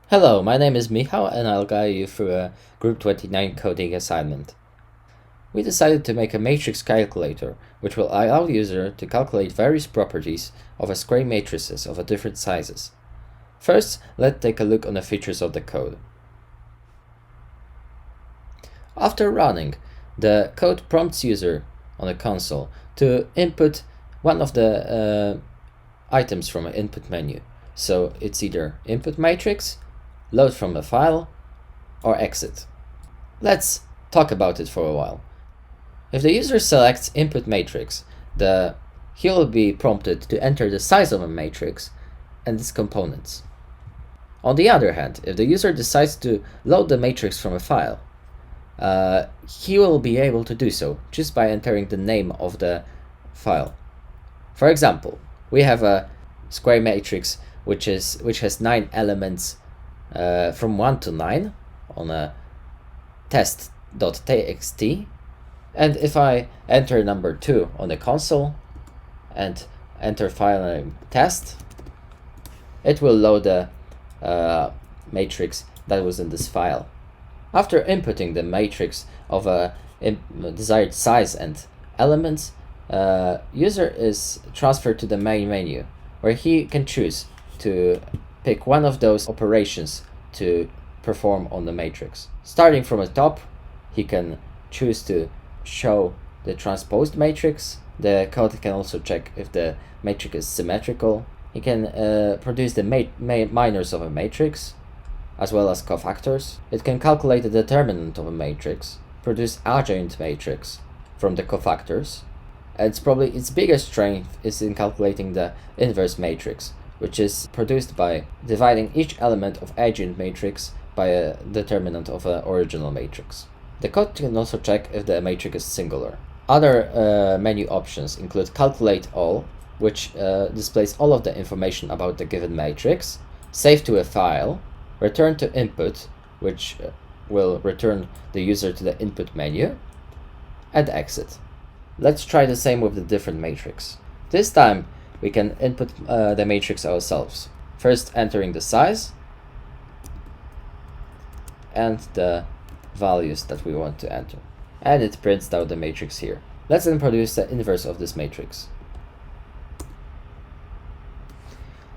Hello, my name is Michał and I'll guide you through a Group 29 coding assignment. We decided to make a matrix calculator, which will allow the user to calculate various properties of a square matrices of different sizes. First, let's take a look on the features of the code. After running, the code prompts user on the console to input one of the items from an input menu. So it's either input matrix, load from a file, or exit. Let's talk about it for a while. If the user selects input matrix, he will be prompted to enter the size of a matrix and its components. On the other hand, if the user decides to load the matrix from a file, he will be able to do so just by entering the name of the file. For example, we have a square matrix which has 9 elements from 1 to 9 on a test.txt, and if I enter number 2 on the console and enter file name test, it will load the matrix that was in this file. After inputting the matrix of a desired size and elements, user is transferred to the main menu, where he can choose to pick one of those operations to perform on the matrix. Starting from the top, he can choose to show the transposed matrix. The code can also check if the matrix is symmetrical. He can produce the minors of a matrix, as well as cofactors. It can calculate the determinant of a matrix, produce adjoint matrix from the cofactors. And probably its biggest strength is in calculating the inverse matrix, which is produced by dividing each element of adjoint matrix by a determinant of an original matrix. The code can also check if the matrix is singular. Other menu options include Calculate All, which displays all of the information about the given matrix, Save to a file, Return to Input, which will return the user to the input menu, and Exit. Let's try the same with the different matrix. This time, we can input the matrix ourselves, first entering the size and the values that we want to enter. And it prints out the matrix here. Let's then produce the inverse of this matrix.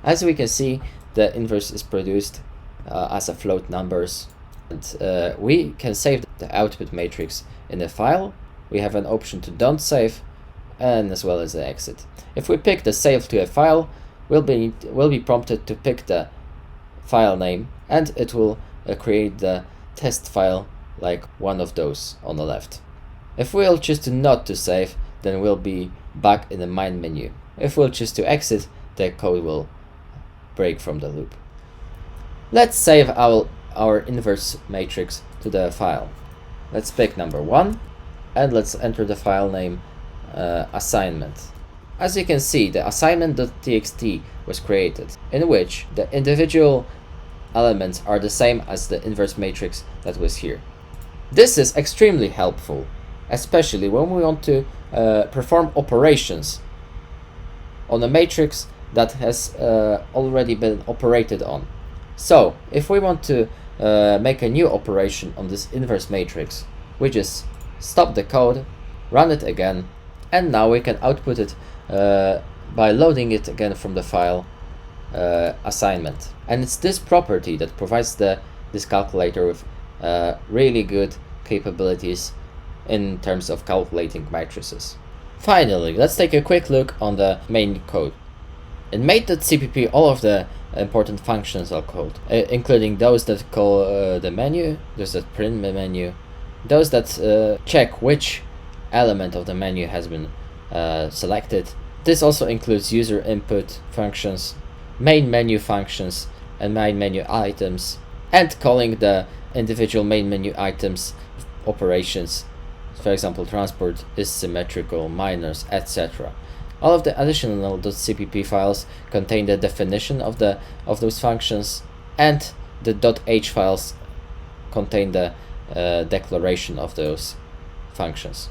As we can see, the inverse is produced as a float numbers. And we can save the output matrix in a file. We have an option to don't save, and as well as the exit. If we pick the save to a file, we'll be prompted to pick the file name, and it will create the test file like one of those on the left. If we'll choose to not to save, then we'll be back in the main menu. If we'll choose to exit, the code will break from the loop. Let's save our inverse matrix to the file. Let's pick number 1, and let's enter the file name assignment. As you can see, the assignment.txt was created, in which the individual elements are the same as the inverse matrix that was here. This is extremely helpful, especially when we want to perform operations on a matrix that has already been operated on. So, if we want to make a new operation on this inverse matrix, we just stop the code, run it again, and now we can output it by loading it again from the file assignment. And it's this property that provides this calculator with really good capabilities in terms of calculating matrices. Finally, let's take a quick look on the main code. In main.cpp, all of the important functions are called, including those that call the menu, those that print the menu, those that check which element of the menu has been selected. This also includes user input functions, main menu functions, and main menu items, and calling the individual main menu items operations. For example, transport is symmetrical, minors, etc. All of the additional .cpp files contain the definition of those functions, and the .h files contain the declaration of those functions.